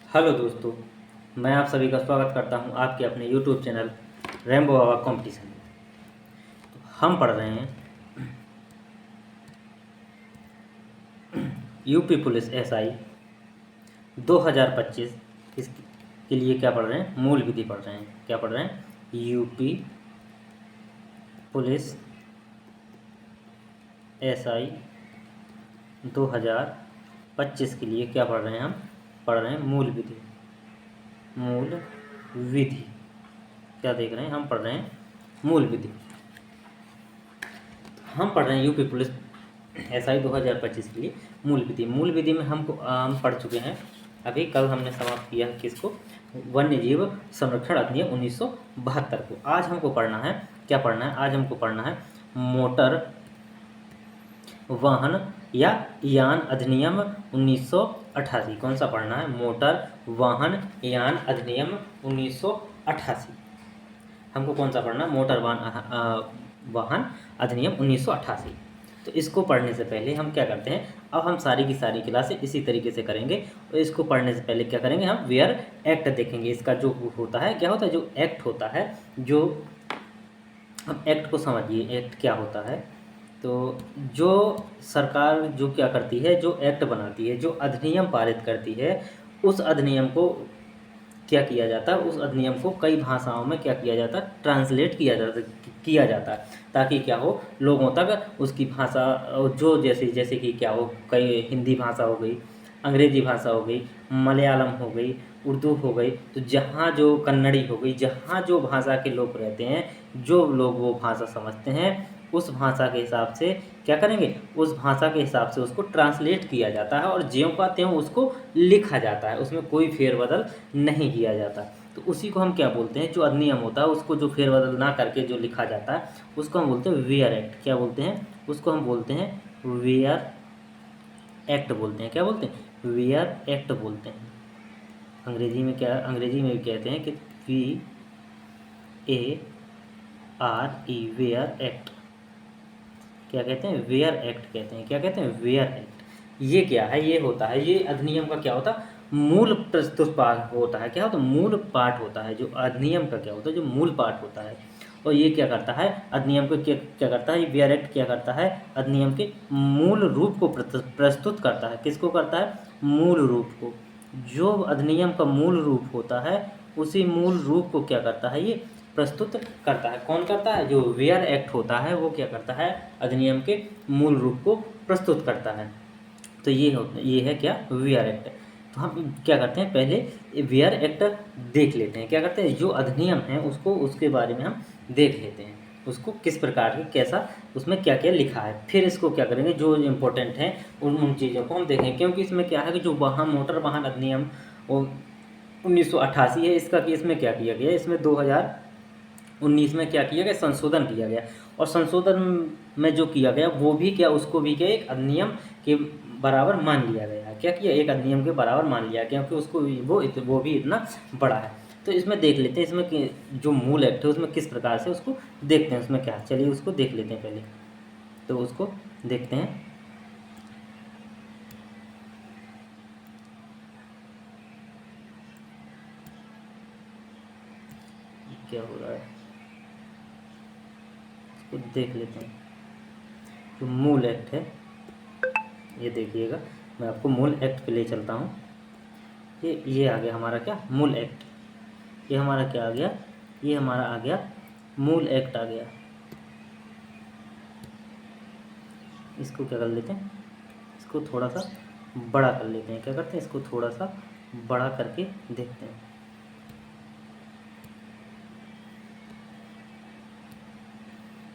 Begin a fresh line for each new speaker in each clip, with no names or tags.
Hello दोस्तों, मैं आप सभी का स्वागत करता हूं आपके अपने यूट्यूब चैनल रेम्बो बाबा कंपटीशन में। तो हम पढ़ रहे हैं यूपी पुलिस एसआई 2025। इसके लिए क्या पढ़ रहे हैं? मूल विधि पढ़ रहे हैं। क्या पढ़ रहे हैं? यूपी पुलिस एसआई 2025 के लिए क्या पढ़ रहे हैं? हम पढ़ रहे हैं मूल विधि। मूल विधि क्या देख रहे हैं? हम पढ़ रहे हैं मूल विधि। हम पढ़ रहे हैं यूपी पुलिस एसआई 2025 के लिए मूल विधि। मूल विधि में हम पढ़ चुके हैं अभी। कल हमने समाप्त किया किसको? वन्य जीव संरक्षण अधिनियम 1972 को। आज हमको पढ़ना है, क्या पढ़ना है? आज हमको पढ़ना है मोटर वाहन या यान अधिनियम 1988। कौन सा पढ़ना है? मोटर वाहन यान अधिनियम 1988। हमको कौन सा पढ़ना? मोटर वाहन अधिनियम 1988। तो इसको पढ़ने से पहले हम क्या करते हैं? अब हम सारी की सारी क्लासें इसी तरीके से करेंगे। और इसको पढ़ने से पहले क्या करेंगे? हम वेयर एक्ट देखेंगे। इसका जो होता है, क्या होता है, जो एक्ट होता है, जो हम एक्ट को समझिए, एक्ट क्या होता है। तो जो सरकार जो क्या करती है, जो एक्ट बनाती है, जो अधिनियम पारित करती है, उस अधिनियम को क्या किया जाता है? उस अधिनियम को कई भाषाओं में क्या किया जाता है? ट्रांसलेट किया जाता है, ताकि क्या हो, लोगों तक उसकी भाषा जो जैसे कि क्या हो, कई हिंदी भाषा हो गई, अंग्रेजी भाषा हो गई, मलयालम हो गई, उर्दू हो गई, तो जहाँ जो कन्नड़ी हो गई, जहाँ जो भाषा के लोग रहते हैं, जो लोग वो भाषा समझते हैं, उस भाषा के हिसाब से क्या करेंगे? उस भाषा के हिसाब से उसको ट्रांसलेट किया जाता है और ज्यों का त्यों उसको लिखा जाता है। उसमें कोई फेरबदल नहीं किया जाता। तो उसी को हम क्या बोलते हैं? जो अधिनियम होता है उसको जो फेरबदल ना करके जो लिखा जाता है, उसको हम बोलते हैं वेयर एक्ट। क्या बोलते हैं? उसको हम बोलते हैं वेयर एक्ट बोलते हैं। क्या बोलते हैं? वेयर एक्ट बोलते हैं। अंग्रेजी में क्या? अंग्रेजी में भी कहते हैं कि VARE, वेयर एक्ट। क्या कहते हैं? वेयर एक्ट कहते हैं। क्या कहते हैं? Wear act. ये क्या है? ये होता है, ये अधिनियम का क्या होता है? मूल प्रस्तुत पाठ होता है। क्या होता है? मूल पाठ होता है। जो अधिनियम का क्या होता है? जो मूल पाठ होता है। और ये क्या करता है? अधिनियम को क्या करता है? ये वेयर एक्ट क्या करता है? अधिनियम के मूल रूप को प्रस्तुत करता है। किसको करता है? मूल रूप को। जो अधिनियम का मूल रूप होता है, उसी मूल रूप को क्या करता है? ये प्रस्तुत करता है। कौन करता है? जो वेयर एक्ट होता है वो क्या करता है? अधिनियम के मूल रूप को प्रस्तुत करता है। तो ये है क्या? Wear act. तो हम क्या करते हैं? पहले वेयर एक्ट देख लेते हैं। क्या करते हैं? जो अधिनियम है उसको, उसके बारे में हम देख लेते हैं, उसको किस प्रकार की, कैसा, उसमें क्या क्या लिखा है। फिर इसको क्या करेंगे? जो इम्पोर्टेंट है उन चीज़ों को हम देखेंगे। क्योंकि इसमें क्या है कि जो मोटर वाहन अधिनियम 1988 है, इसका कि इसमें क्या किया गया? इसमें 2019 में क्या किया गया? संशोधन किया गया। और संशोधन में जो किया गया वो भी क्या, उसको भी क्या एक अधिनियम के बराबर मान लिया गया। क्या किया? एक अधिनियम के बराबर मान लिया, क्योंकि उसको वो भी इतना बड़ा है। तो इसमें देख लेते हैं, इसमें जो मूल एक्ट है उसमें किस प्रकार से उसको देखते हैं। उसमें क्या, चलिए उसको देख लेते हैं पहले। तो उसको देखते हैं क्या हो रहा है, उसको देख लेते हैं। जो मूल एक्ट है, ये देखिएगा, मैं आपको मूल एक्ट पे ले चलता हूँ। ये आ गया हमारा क्या? मूल एक्ट। ये हमारा क्या आ गया? ये हमारा आ गया मूल एक्ट आ गया। इसको क्या कर लेते हैं? इसको थोड़ा सा बड़ा कर लेते हैं। क्या करते हैं? इसको थोड़ा सा बड़ा करके देखते हैं।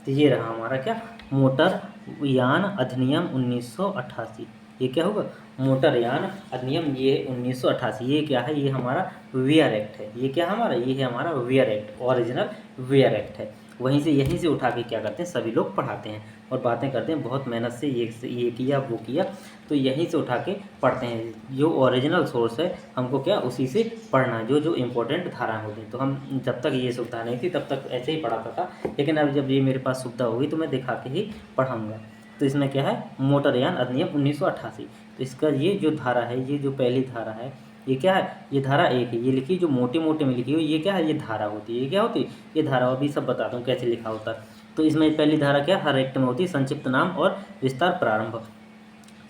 तो ये रहा हमारा क्या? मोटर यान अधिनियम 1988। ये क्या होगा? मोटर यान अधिनियम ये 1988। ये क्या है? ये हमारा वेयर एक्ट है। ये क्या हमारा? ये है हमारा wear act, original wear act है। वहीं से, यहीं से उठा के क्या करते हैं? सभी लोग पढ़ाते हैं और बातें करते हैं बहुत मेहनत से, ये किया वो किया। तो यहीं से उठा के पढ़ते हैं। जो ओरिजिनल सोर्स है हमको क्या, उसी से पढ़ना है। जो जो इम्पोर्टेंट धाराएँ होती हैं। तो हम जब तक ये सुविधा नहीं थी तब तक ऐसे ही पढ़ाता था, लेकिन अब जब ये मेरे पास सुविधा होगी तो मैं दिखा के ही पढ़ाऊँगा। तो इसमें क्या है? मोटरयान अधिनियम 1988। तो इसका ये जो धारा है, ये जो पहली धारा है, ये क्या है, ये धारा 1 है। ये लिखी जो मोटे मोटे में लिखी हुई ये क्या है, ये धारा होती है। ये क्या होती है, ये धारा। अभी सब बताता हूँ कैसे लिखा होता है। तो इसमें पहली धारा क्या, हर एक्ट में होती है संक्षिप्त नाम और विस्तार प्रारंभ।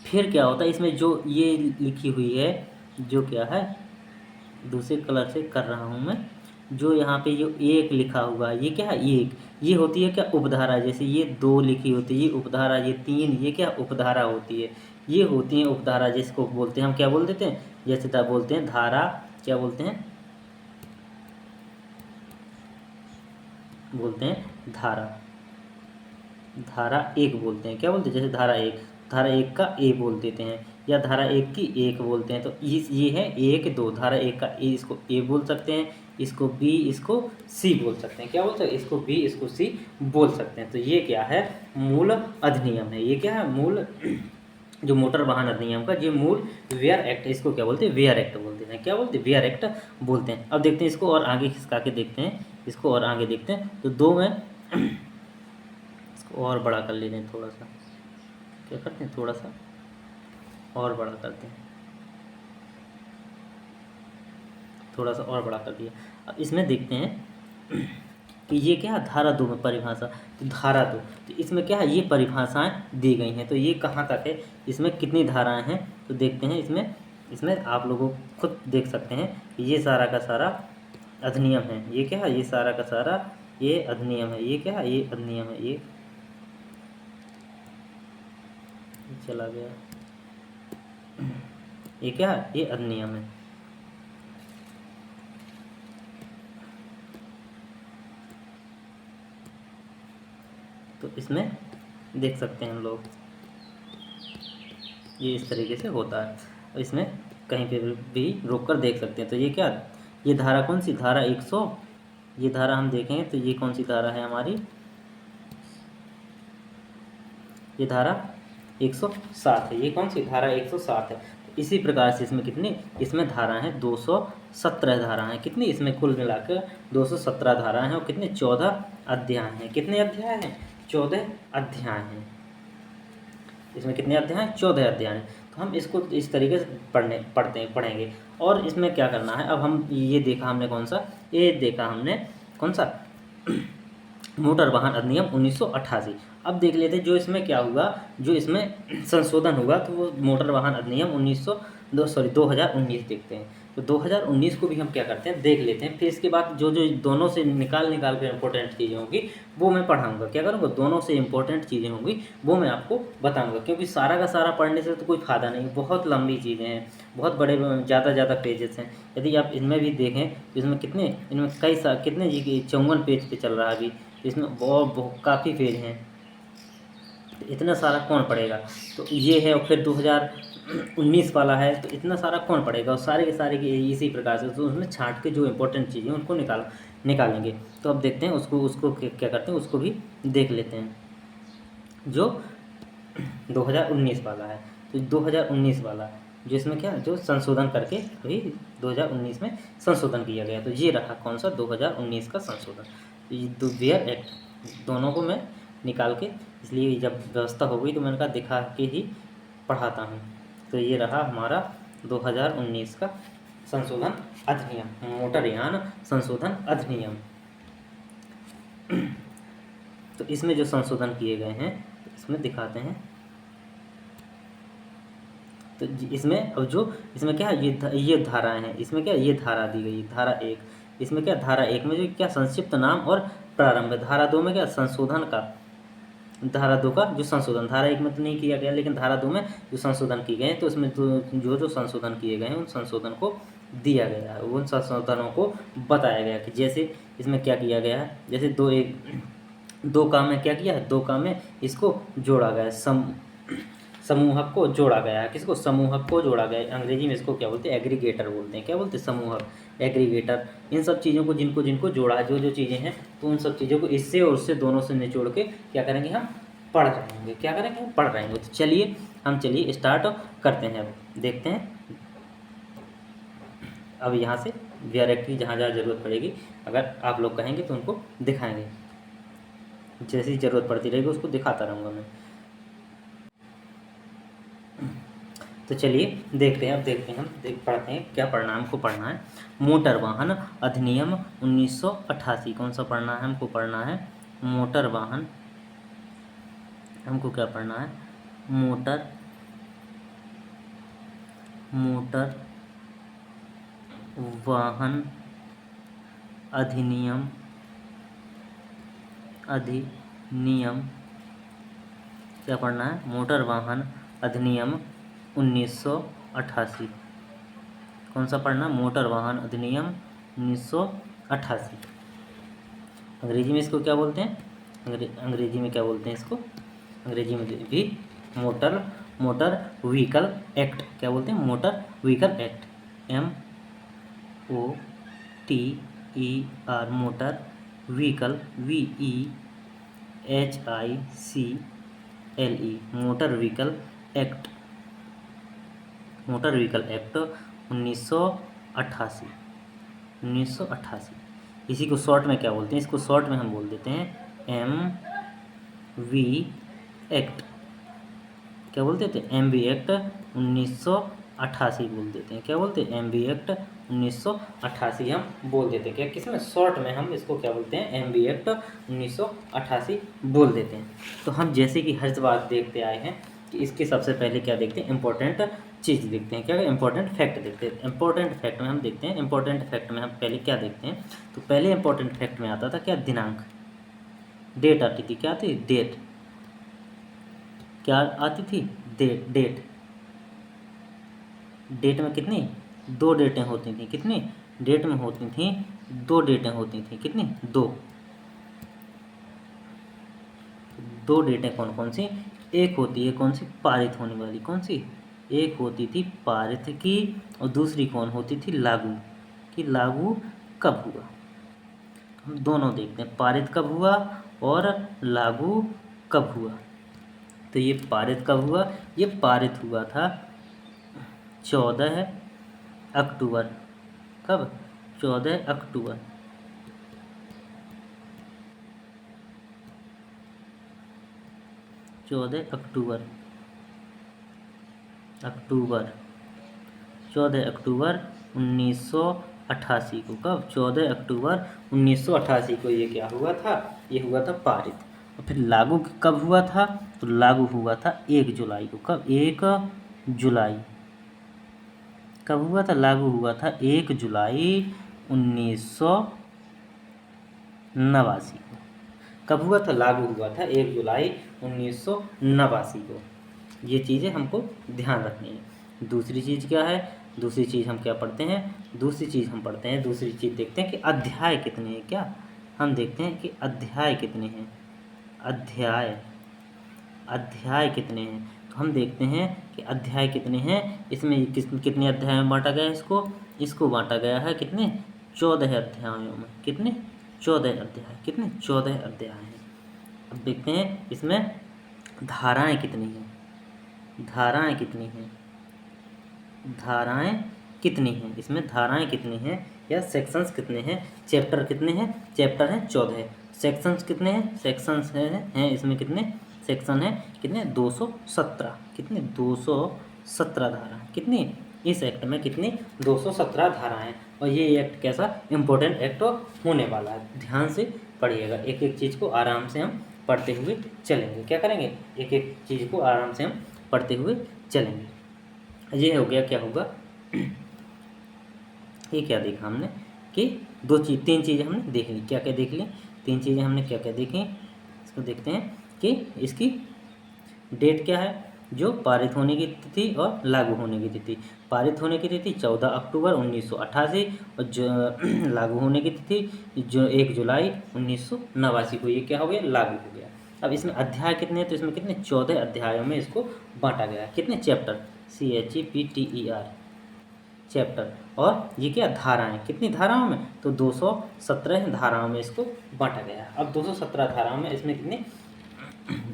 फिर क्या होता है इसमें, जो ये लिखी हुई है, जो क्या है, दूसरे कलर से कर रहा हूँ मैं, जो यहाँ पे जो एक लिखा हुआ है ये क्या है, एक, ये होती है क्या, उपधारा। जैसे ये 2 लिखी होती है ये उपधारा, ये 3 ये क्या उपधारा होती है। ये होती है उपधारा, जिसको बोलते हैं हम क्या बोल देते हैं, जैसे बोलते हैं धारा, क्या बोलते हैं, बोलते हैं धारा, धारा 1 बोलते हैं। क्या बोलते हैं, जैसे धारा 1, धारा 1 का ए बोल देते हैं, या धारा 1 की 1 बोलते हैं। तो इस ये है 1 2, धारा 1 का ए, इसको ए बोल सकते हैं, इसको बी, इसको सी बोल सकते हैं। क्या बोल सकते हैं, इसको बी, इसको सी बोल सकते हैं। तो ये क्या है, मूल अधिनियम है। ये क्या है, मूल जो मोटर वाहन अधिनियम का ये मूल वेयर एक्ट, इसको क्या बोलते हैं, वेयर एक्ट बोलते हैं। क्या बोलते हैं, वेयर एक्ट बोलते हैं। अब देखते हैं इसको और आगे खिसका के देखते हैं, इसको और आगे देखते हैं। तो 2 में इसको और बड़ा कर लेते हैं थोड़ा सा, क्या करते हैं, थोड़ा सा और बड़ा करते हैं, थोड़ा सा और बड़ा कर दिया। अब इसमें देखते हैं कि ये क्या है, धारा 2 में परिभाषा। तो धारा 2, तो इसमें क्या है, ये परिभाषाएं दी गई हैं। तो ये कहाँ तक है, इसमें कितनी धाराएं हैं, तो देखते हैं। इसमें इसमें आप लोगों खुद देख सकते हैं कि ये सारा का सारा अधिनियम है। ये क्या है, ये सारा का सारा ये अधिनियम है। ये क्या है, ये अधिनियम है। ये चला गया, ये क्या है, ये अधिनियम है। तो इसमें देख सकते हैं हम लोग, ये इस तरीके से होता है। और इसमें कहीं पे भी रोक कर देख सकते हैं। तो ये क्या, ये धारा कौन सी, धारा 100, ये धारा हम देखेंगे तो ये कौन सी धारा है हमारी, ये धारा 107 है। ये कौन सी धारा 107 है। तो इसी प्रकार से इसमें कितनी, इसमें धारा हैं 217 धारा हैं। कितनी, इसमें कुल मिलाकर 217 धारा हैं। और कितने, 14 अध्याय हैं। कितने अध्याय हैं, 14 अध्याय हैं। इसमें कितने अध्याय हैं, 14 अध्याय हैं। तो हम इसको इस तरीके से पढ़ेंगे। और इसमें क्या करना है, अब हम ये देखा हमने कौन सा, ये देखा हमने कौन सा, मोटर वाहन अधिनियम 1988। अब देख लेते हैं जो इसमें क्या हुआ, जो इसमें संशोधन हुआ। तो वो मोटर वाहन अधिनियम 2019 देखते हैं। तो 2019 को भी हम क्या करते हैं, देख लेते हैं। फिर इसके बाद जो जो दोनों से निकाल कर इंपॉर्टेंट चीज़ें होंगी वो मैं पढ़ाऊँगा। क्या करूँगा, दोनों से इंपॉर्टेंट चीज़ें होंगी वो मैं आपको बताऊँगा। क्योंकि सारा का सारा पढ़ने से तो कोई फ़ायदा नहीं, बहुत लंबी चीज़ें हैं, बहुत बड़े ज़्यादा पेजेस हैं। यदि आप इनमें भी देखें तो इसमें कितने, इनमें कितने जी 54 पेज पे चल रहा है अभी। इसमें बहुत काफ़ी पेज हैं। तो इतना सारा कौन पढ़ेगा। तो ये है, और फिर 2019 वाला है। तो इतना सारा कौन पढ़ेगा, और सारे के सारे के इसी प्रकार से। तो उसमें छांट के जो इंपॉर्टेंट चीज़ें हैं उनको निकालेंगे। तो अब देखते हैं उसको क्या करते हैं, उसको भी देख लेते हैं। जो 2019 वाला है, तो 2019 वाला जो इसमें क्या, जो संशोधन करके अभी 2019 में संशोधन किया गया। तो ये रहा कौन सा, 2019 का संशोधन। ये वेयर एक्ट दोनों को मैं निकाल के, इसलिए जब व्यवस्था हो गई तो मैंने कहा दिखा के ही पढ़ाता हूँ। तो ये रहा हमारा 2019 का संशोधन अधिनियम, मोटरयान संशोधन अधिनियम। तो इसमें जो संशोधन किए गए हैं इसमें दिखाते हैं। तो इसमें अब जो इसमें क्या है, ये धाराएं हैं। इसमें क्या, ये धारा दी गई, धारा 1। इसमें क्या, धारा 1 में जो क्या संक्षिप्त नाम और प्रारंभ है। धारा 2 में क्या, संशोधन का, धारा 2 का जो संशोधन, धारा 1 में तो नहीं किया गया, लेकिन धारा 2 में जो संशोधन किए गए हैं। तो उसमें जो संशोधन किए गए हैं उन संशोधन को दिया गया है, उन संशोधनों को बताया गया कि जैसे इसमें क्या किया गया है। जैसे दो काम में क्या किया है, 2 काम में इसको जोड़ा गया है, समूहक को जोड़ा गया है। किसको, समूहक को जोड़ा गया है। अंग्रेजी में इसको क्या बोलते हैं, एग्रीगेटर बोलते हैं। क्या बोलते हैं, समूहक, एग्रीगेटर। इन सब चीज़ों को जिनको जोड़ा है, जो चीज़ें हैं, तो उन सब चीज़ों को इससे और उससे दोनों से निचोड़ के क्या करेंगे, हम पढ़ रहेंगे। क्या करेंगे, हम पढ़ रहेंगे। तो चलिए स्टार्ट करते हैं। अब देखते हैं, अब यहाँ से वेयर एक्ट की जहाँ ज़रूरत पड़ेगी, अगर आप लोग कहेंगे तो उनको दिखाएंगे। जैसी ज़रूरत पड़ती रहेगी उसको दिखाता रहूँगा मैं। तो चलिए देखते हैं, अब देखते हैं, हम पढ़ते हैं क्या पढ़ना है, हमको पढ़ना है मोटर वाहन अधिनियम 1988। कौन सा पढ़ना है, हमको पढ़ना है मोटर वाहन, हमको क्या पढ़ना है मोटर वाहन अधिनियम क्या पढ़ना है, मोटर वाहन अधिनियम 1988। कौन सा पढ़ना, मोटर वाहन अधिनियम 1988। अंग्रेजी में इसको क्या बोलते हैं, अंग्रेजी में क्या बोलते हैं इसको, अंग्रेजी में भी मोटर व्हीकल एक्ट क्या बोलते हैं, motor vehicle act, MOTER, motor vehicle VEHICLE, motor vehicle act 1988। इसी को शॉर्ट में क्या बोलते हैं, इसको शॉर्ट में हम बोल देते हैं MV एक्ट, क्या बोलते थे, MV एक्ट 1988 बोल देते हैं, क्या बोलते हैं, MV एक्ट 1988 हम बोल देते हैं, क्या किसमें, शॉर्ट में हम इसको क्या बोलते हैं, MV एक्ट 1988 बोल देते हैं। तो हम जैसे कि हर बात देखते आए हैं कि इसके सबसे पहले क्या देखते हैं, इंपॉर्टेंट चीज़ देखते हैं, क्या इंपॉर्टेंट फैक्ट देखते हैं। इंपॉर्टेंट फैक्ट में हम देखते हैं, इंपॉर्टेंट फैक्ट में हम पहले क्या देखते हैं, तो पहले इंपॉर्टेंट फैक्ट में आता था क्या, दिनांक, डेट आती थी, क्या आती, डेट, क्या आती थी, डेट में कितनी, 2 डेटें होती थी, कितनी डेट में होती थी, 2 डेटें होती थी, कितनी, 2 डेटें कौन कौन सी, एक होती है कौन सी, पारित होने वाली, कौन सी, एक होती थी पारित की, और दूसरी कौन होती थी, लागू की, लागू कब हुआ। हम दोनों देखते हैं, पारित कब हुआ और लागू कब हुआ। तो ये पारित कब हुआ, ये पारित हुआ था 14 अक्टूबर, कब, 14 अक्टूबर, 14 अक्टूबर 1988 को, कब, 14 अक्टूबर 1988 को ये क्या हुआ था, ये हुआ था पारित। और फिर लागू कब हुआ था, तो लागू हुआ था 1 जुलाई को, कब, 1 जुलाई, कब हुआ था, लागू हुआ था 1 जुलाई 1989 को, कब हुआ था, लागू हुआ था 1 जुलाई 1989 को। ये चीज़ें हमको ध्यान रखनी है। दूसरी चीज़ क्या है, दूसरी चीज़ हम क्या पढ़ते हैं, दूसरी चीज़ हम पढ़ते हैं, दूसरी चीज़ देखते हैं कि अध्याय कितने हैं, क्या हम देखते हैं कि अध्याय कितने हैं, अध्याय कितने हैं। तो हम देखते हैं कि अध्याय कितने हैं, इसमें कितने अध्याय में बांटा गया है, इसको बांटा गया है कितने, 14 अध्यायों में, कितने, 14 अध्याय, कितने, 14 अध्याय हैं। अब देखते हैं इसमें धाराएं कितनी हैं, धाराएं कितनी हैं, इसमें धाराएं कितनी हैं या सेक्शंस कितने हैं, चैप्टर कितने हैं, चैप्टर हैं 14, सेक्शंस कितने हैं, सेक्शंस हैं इसमें कितने सेक्शन हैं, कितने, 217, कितने, 217 धारा, कितनी, इस एक्ट में कितनी, 217 धाराएं। और ये एक्ट कैसा इम्पोर्टेंट एक्ट होने वाला है, ध्यान से पढ़िएगा, एक एक चीज़ को आराम से हम पढ़ते हुए चलेंगे, क्या करेंगे, एक एक चीज़ को आराम से हम पढ़ते हुए चलेंगे। ये हो गया, क्या होगा, ये क्या देखा हमने कि 3 चीज़ें हमने देख ली, क्या क्या देख ली, 3 चीज़ें हमने क्या क्या देखी। इसको देखते हैं कि इसकी डेट क्या है, जो पारित होने की तिथि और लागू होने की तिथि। पारित होने की तिथि 14 अक्टूबर 1988 और जो लागू होने की तिथि जो 1 जुलाई 1989 को, ये क्या हो गया, लागू हो गया। अब इसमें अध्याय कितने हैं, तो इसमें कितने, 14 अध्यायों में इसको बांटा गया, कितने, चैप्टर, CHEPTER, चैप्टर। और ये क्या, धाराएं, कितनी धाराओं में, तो 217 धाराओं में इसको बांटा गया। अब 217 धाराओं में इसमें कितनी,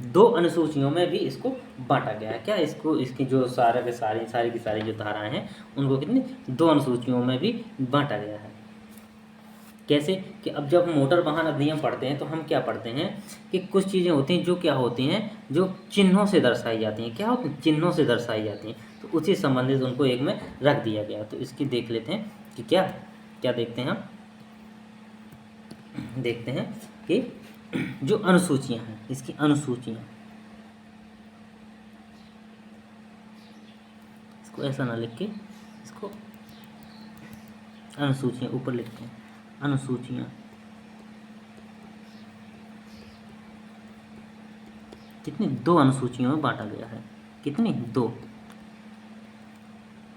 2 अनुसूचियों में भी इसको बांटा गया है, क्या, इसकी जो सारी की सारी जो धाराएं हैं उनको कितनी, 2 अनुसूचियों में भी बांटा गया है। कैसे, कि अब जब हम मोटर वाहन अधिनियम पढ़ते हैं तो हम क्या पढ़ते हैं कि कुछ चीज़ें होती हैं जो क्या होती हैं, जो चिन्हों से दर्शाई जाती हैं, क्या होती हैं, चिन्हों से दर्शाई जाती हैं। तो उसी संबंधित उनको एक में रख दिया गया। तो इसकी देख लेते हैं कि क्या क्या देखते हैं हम, देखते हैं कि जो अनुसूचियां हैं, इसकी अनुसूचियां, इसको ऐसा ना लिख के इसको अनुसूचियां ऊपर लिखते हैं, अनुसूचियां कितनी, 2 अनुसूचियों में बांटा गया है। कितनी? 2,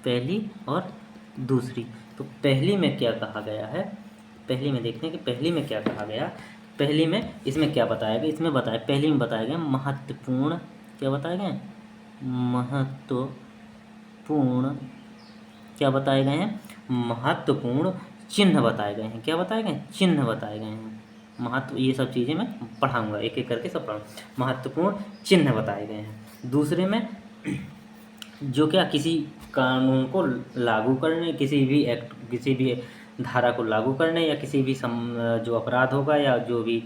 पहली और दूसरी। तो पहली में क्या कहा गया है, पहली में देखते हैं कि पहली में क्या कहा गया। पहली में इसमें क्या बताया गया, इसमें बताया, पहली में बताया गया महत्वपूर्ण, क्या बताया गया, महत्वपूर्ण, क्या बताए गए हैं, महत्वपूर्ण चिन्ह बताए गए हैं। क्या बताए गए? चिन्ह बताए गए हैं। महत्व, ये सब चीज़ें मैं पढ़ाऊँगा, एक एक करके सब पढ़ाऊँगा। महत्वपूर्ण चिन्ह बताए गए हैं। दूसरे में जो क्या किसी कानून को लागू करने, किसी भी एक्ट, किसी भी धारा को लागू करने, या किसी भी जो अपराध होगा या जो भी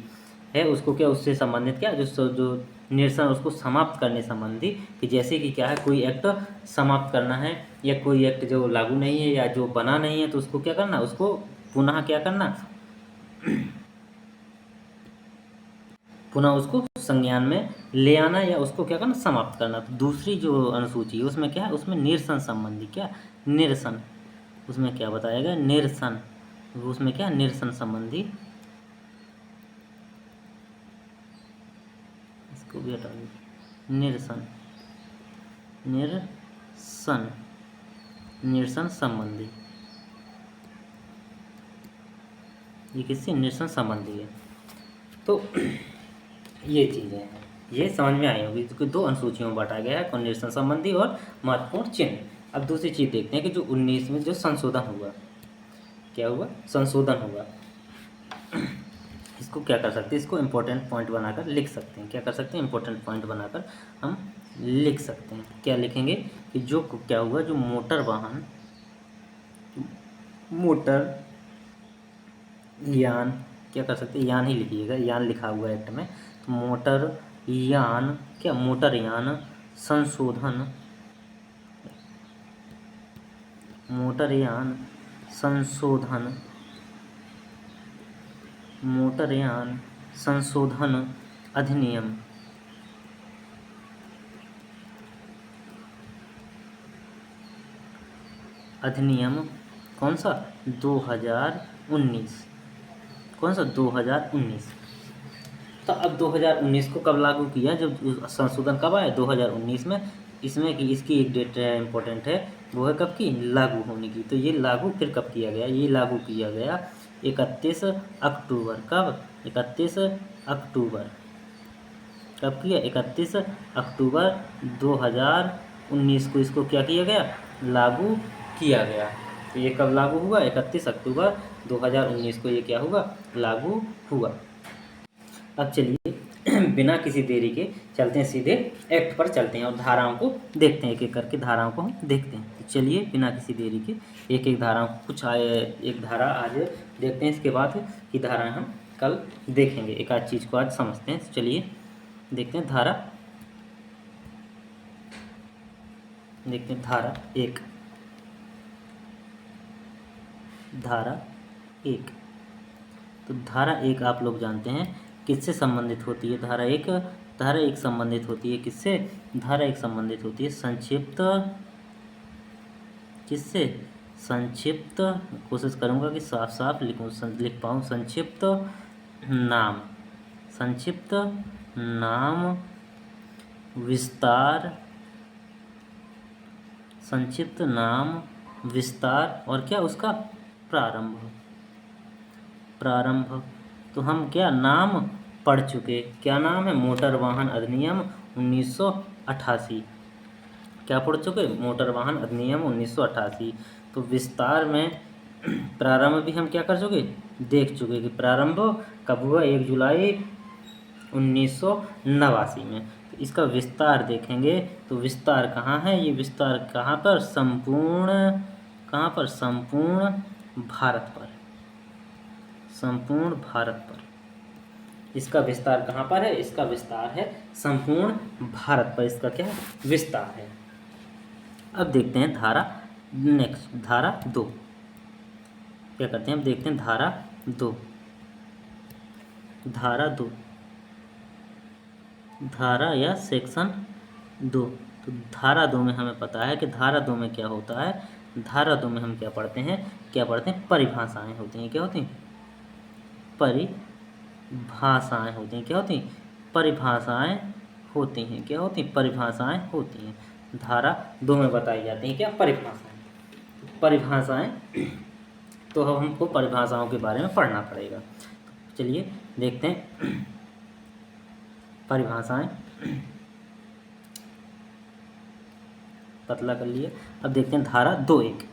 है उसको क्या, उससे संबंधित क्या, जो निरसन, उसको समाप्त करने संबंधी, कि जैसे कि क्या है, कोई एक्ट समाप्त करना है या कोई एक्ट जो लागू नहीं है या जो बना नहीं है तो उसको क्या करना, उसको पुनः क्या करना, पुनः उसको संज्ञान में ले आना या उसको क्या करना, समाप्त करना। तो दूसरी जो अनुसूची है उसमें क्या है, उसमें निरसन संबंधी, क्या, निरसन, उसमें क्या बताया गया, निरसन, उसमें क्या, निरसन संबंधी, इसको भी हटा दीजिए, निरसन, निरसन, निरसन संबंधी, ये किससे, निरसन संबंधी है। तो ये चीज़ें हैं, ये समझ में आई होगी। तो 2 अनुसूचियों में बांटा गया है, कौन, निरसन संबंधी और महत्वपूर्ण चिन्ह। अब दूसरी चीज़ देखते हैं कि जो 19 में जो संशोधन हुआ, क्या हुआ, संशोधन हुआ, इसको क्या कर सकते हैं, इसको इम्पोर्टेंट पॉइंट बनाकर लिख सकते हैं। क्या कर सकते हैं, इम्पोर्टेंट पॉइंट बनाकर हम लिख सकते हैं। क्या लिखेंगे कि जो क्या हुआ, जो मोटर वाहन, मोटर यान, क्या कर सकते हैं, यान ही लिखिएगा, यान लिखा हुआ एक्ट में। तो मोटर यान, क्या, मोटर यान संशोधन, मोटर यान संशोधन, मोटर यान संशोधन अधिनियम, अधिनियम कौन सा, 2019, कौन सा, 2019। तो अब 2019 को कब लागू किया, जब संशोधन कब आया, 2019 में। इसमें कि इसकी एक डेट है इम्पोर्टेंट है, वो है कब की, लागू होने की। तो ये लागू फिर कब किया गया, ये लागू किया गया 31 अक्टूबर, कब, 31 अक्टूबर, कब किया, 31 अक्टूबर 2019 को इसको क्या किया गया, लागू किया गया। तो ये कब लागू हुआ, 31 अक्टूबर 2019 को ये क्या हुआ, लागू हुआ। अब चलिए बिना किसी देरी के चलते हैं, सीधे एक्ट पर चलते हैं और धाराओं को देखते हैं, एक एक करके धाराओं को हम देखते हैं। तो चलिए बिना किसी देरी के एक एक धाराओं को, कुछ एक धारा आज देखते हैं, इसके बाद की धाराएं हम कल देखेंगे। एक आध चीज़ को आज समझते हैं। तो चलिए देखते हैं धारा, देखते हैं धारा 1, धारा 1। तो धारा 1 आप लोग जानते हैं किससे संबंधित होती है, धारा 1, धारा 1 संबंधित होती है किससे, धारा 1 संबंधित होती है संक्षिप्त, किससे, संक्षिप्त, कोशिश करूँगा कि साफ साफ लिख पाऊँ, संक्षिप्त नाम, संक्षिप्त नाम विस्तार, संक्षिप्त नाम विस्तार, और क्या, उसका प्रारंभ, प्रारंभ। तो हम क्या नाम पढ़ चुके, क्या नाम है, मोटर वाहन अधिनियम 1988, क्या पढ़ चुके, मोटर वाहन अधिनियम 1988। तो विस्तार में प्रारंभ भी हम क्या कर चुके, देख चुके कि प्रारंभ कब हुआ, 1 जुलाई 1989 में। तो इसका विस्तार देखेंगे तो विस्तार कहाँ है, ये विस्तार कहाँ पर, संपूर्ण, कहाँ पर, संपूर्ण भारत पर, संपूर्ण भारत पर। इसका विस्तार कहाँ पर है, इसका विस्तार है संपूर्ण भारत पर, इसका क्या है, विस्तार है। अब देखते हैं धारा नेक्स्ट, धारा 2 क्या करते हैं, अब देखते हैं धारा 2, धारा 2, धारा या सेक्शन 2। तो धारा 2 में हमें पता है कि धारा 2 में क्या होता है, धारा 2 में हम क्या पढ़ते हैं, परिभाषाएं होती हैं। क्या होती हैं, परिभाषाएं होती हैं। क्या होती हैं, परिभाषाएं होती हैं। क्या होती हैं, परिभाषाएं होती हैं। धारा 2 में बताई जाती हैं क्या, परिभाषाएं। तो अब हमको परिभाषाओं के बारे में पढ़ना पड़ेगा। चलिए देखते हैं परिभाषाएं, पतला कर लिए। अब देखते हैं धारा 2(1),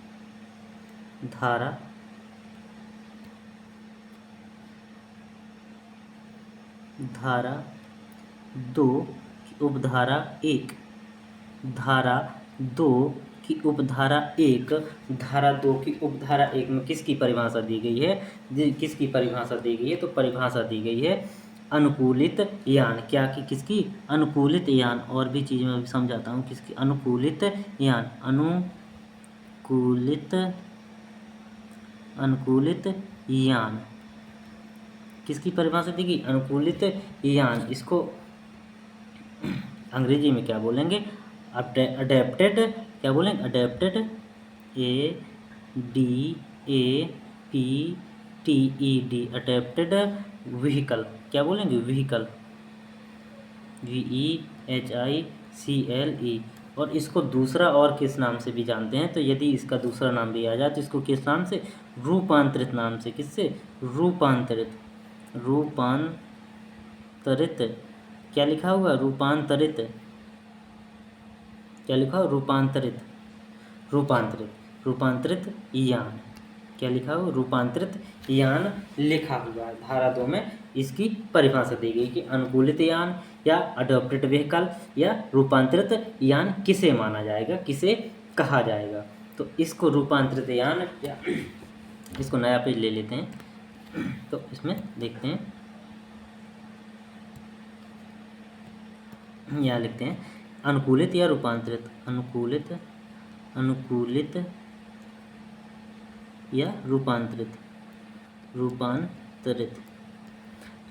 धारा 2 की उपधारा 1, धारा 2 की उपधारा 1, धारा 2 की उपधारा 1 में किसकी परिभाषा दी गई है, किसकी परिभाषा दी गई है, तो परिभाषा दी गई है अनुकूलित यान। क्या कि किसकी, अनुकूलित यान। और भी चीज़ मैं समझाता हूँ किसकी, अनुकूलित यान, अनुकूलित यान किसकी परिभाषा दी गई, अनुकूलित यान। इसको अंग्रेजी में क्या बोलेंगे, अडेप्टेड, क्या बोलेंगे, अडेप्टेड, ADAPTED, अडेप्टेड व्हीकल। क्या बोलेंगे, व्हीकल, VEHICLE। और इसको दूसरा और किस नाम से भी जानते हैं, तो यदि इसका दूसरा नाम दिया जाए तो इसको किस नाम से, रूपांतरित नाम से। किससे, रूपांतरित, रूपांतरित। क्या लिखा हुआ, रूपांतरित, क्या लिखा हो, रूपांतरित, रूपांतरित यान। क्या लिखा हो, रूपांतरित यान लिखा हुआ है। धारा 2 में इसकी परिभाषा दी गई कि अनुकूलित यान या अडॉप्टेड व्हीकल या रूपांतरित यान किसे माना जाएगा, किसे कहा जाएगा। तो इसको रूपांतरित यान, या इसको नया पेज ले लेते हैं। तो इसमें देखते हैं, यहाँ लिखते हैं अनुकूलित या रूपांतरित, अनुकूलित या रूपांतरित।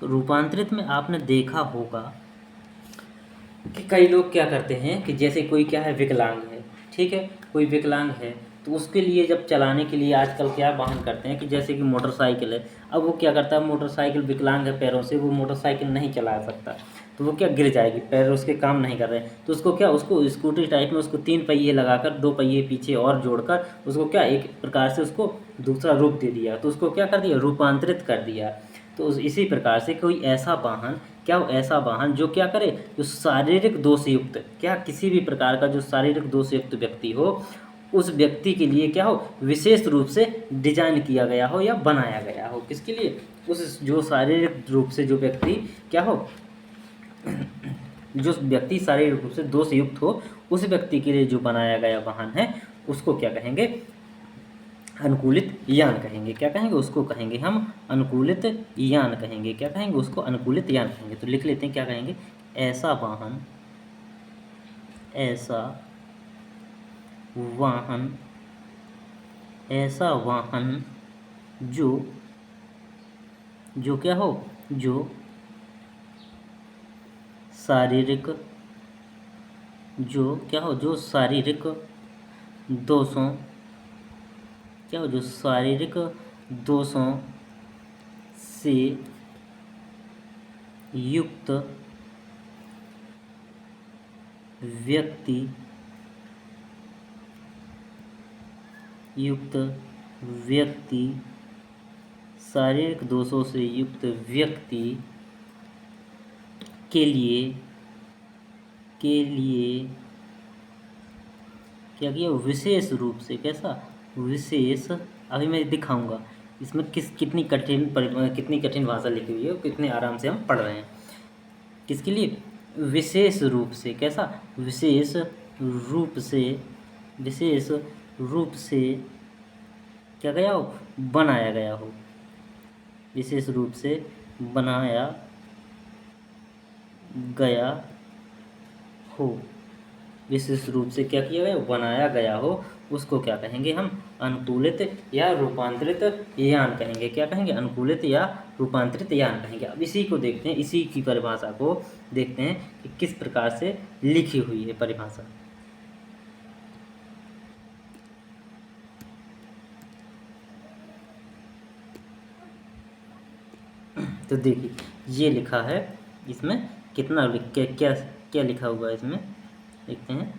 तो रूपांतरित में आपने देखा होगा कि कई लोग क्या करते हैं कि जैसे कोई क्या है, विकलांग है, ठीक है, कोई विकलांग है, तो उसके लिए जब चलाने के लिए आजकल क्या वाहन करते हैं कि जैसे कि मोटरसाइकिल है। अब वो क्या करता है, मोटरसाइकिल, विकलांग है पैरों से, वो मोटरसाइकिल नहीं चला सकता, तो वो क्या गिर जाएगी, पैर उसके काम नहीं कर रहे हैं, तो उसको क्या, उसको स्कूटी टाइप में उसको 3 पहिए लगाकर 2 पहिए पीछे और जोड़कर उसको क्या एक प्रकार से उसको दूसरा रूप दे दिया, तो उसको क्या कर दिया, रूपांतरित कर दिया। तो इसी प्रकार से कोई ऐसा वाहन, क्या हो, ऐसा वाहन जो क्या करे, जो शारीरिक दोष युक्त, क्या किसी भी प्रकार का जो शारीरिक दोष युक्त व्यक्ति हो, उस व्यक्ति के लिए क्या हो, विशेष रूप से डिजाइन किया गया हो या बनाया गया हो। किसके लिए, उस जो शारीरिक रूप से जो व्यक्ति क्या हो, जो व्यक्ति शारीरिक रूप से दोष युक्त हो, उस व्यक्ति के लिए जो बनाया गया वाहन है उसको क्या कहेंगे, अनुकूलित यान कहेंगे। क्या कहेंगे, उसको कहेंगे हम अनुकूलित यान कहेंगे। क्या कहेंगे, उसको अनुकूलित यान कहेंगे। तो लिख लेते हैं, क्या कहेंगे, ऐसा वाहन, ऐसा वाहन, ऐसा वाहन जो क्या हो, जो शारीरिक, जो क्या हो, जो शारीरिक दोषों, क्या हो, जो शारीरिक दोषों से युक्त व्यक्ति, शारीरिक दोषों से युक्त व्यक्ति के लिए क्या किया, विशेष रूप से, कैसा, विशेष, अभी मैं दिखाऊंगा इसमें कितनी कठिन भाषा लिखी हुई है, कितने आराम से हम पढ़ रहे हैं। किसके लिए, विशेष रूप से, कैसा, विशेष रूप से क्या गया हो, बनाया गया हो, विशेष रूप से बनाया गया हो। विशेष रूप से क्या किया गया, बनाया गया हो, उसको क्या कहेंगे हम, अनुकूलित या रूपांतरित यान कहेंगे। क्या कहेंगे, अनुकूलित या रूपांतरित यान कहेंगे। अब इसी को देखते हैं, इसी की परिभाषा को देखते हैं कि किस प्रकार से लिखी हुई है परिभाषा। तो देखिए ये लिखा है, इसमें कितना क्या क्या क्या लिखा हुआ है इसमें, देखते हैं।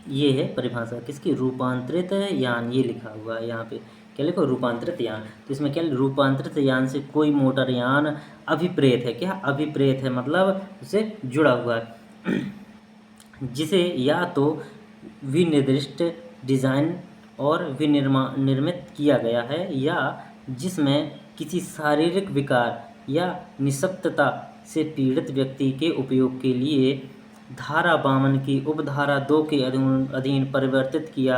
ये है परिभाषा किसकी, रूपांतरित यान, ये लिखा हुआ है यहाँ पे। क्या लिखो, रूपांतरित यान। तो इसमें क्या, रूपांतरित यान से कोई मोटर यान अभिप्रेत है। क्या अभिप्रेत है, मतलब उसे जुड़ा हुआ है, जिसे या तो विनिर्दिष्ट डिज़ाइन और निर्मित किया गया है, या जिसमें किसी शारीरिक विकार या निःशक्तता से पीड़ित व्यक्ति के उपयोग के लिए धारा 52 की उपधारा 2 के अधीन परिवर्तित किया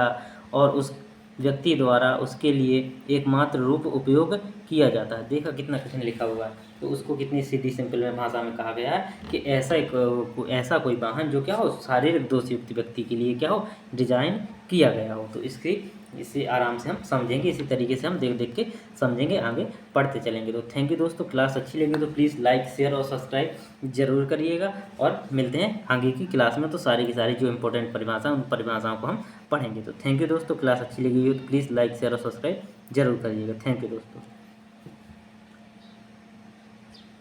और उस व्यक्ति द्वारा उसके लिए एकमात्र रूप उपयोग किया जाता है। देखा कितना कठिन लिखा हुआ है, तो उसको कितनी सीधी सिंपल में भाषा में कहा गया है कि ऐसा कोई वाहन जो क्या हो, शारीरिक दोष युक्त व्यक्ति के लिए क्या हो, डिजाइन किया गया हो। तो इसे आराम से हम समझेंगे, इसी तरीके से हम देख देख के समझेंगे, आगे पढ़ते चलेंगे। तो थैंक यू दोस्तों, क्लास अच्छी लगी तो प्लीज़ लाइक शेयर और सब्सक्राइब जरूर करिएगा, और मिलते हैं आगे की क्लास में। तो सारी की सारी जो इंपॉर्टेंट परिभाषा, उन परिभाषाओं को हम पढ़ेंगे। तो थैंक यू दोस्तों, क्लास अच्छी लगी हो तो प्लीज़ लाइक शेयर और सब्सक्राइब जरूर करिएगा। थैंक यू दोस्तों।